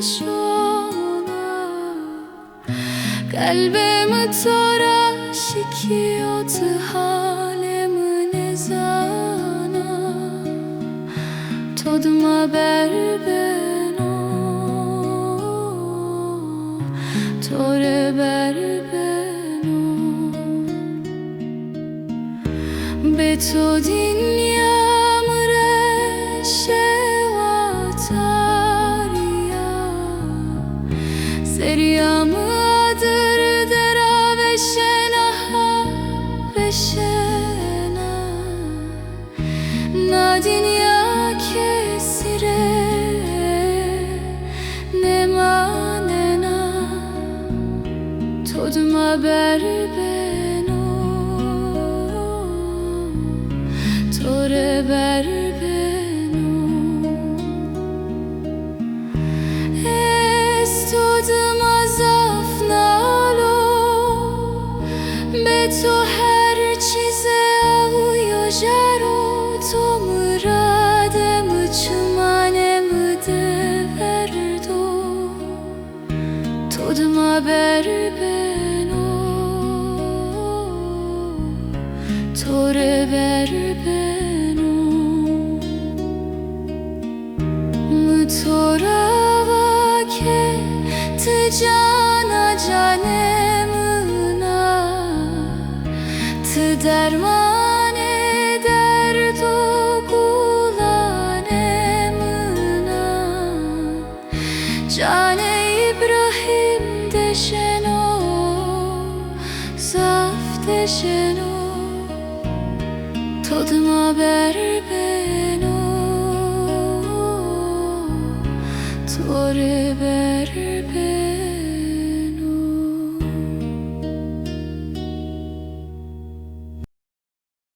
شونا قلبم تارا شکیات حالم نزانا تدما بر بنو توره بر بنو به تو dünyam reşevatarya Seryamı adır dera ve şenaha ve şena Na dünya kesire ne manena Todma ber beno Tore ber beno Es todma zafnalo Be to her çize avuyo jaro To muradem çmanem de verdo Todma ber beno Tore ber beno Mtora vake te cana canemına Te dermane derdo kulanemına Cane İbrahim deşeno Zaf deşeno Todma ber beno Tore ber beno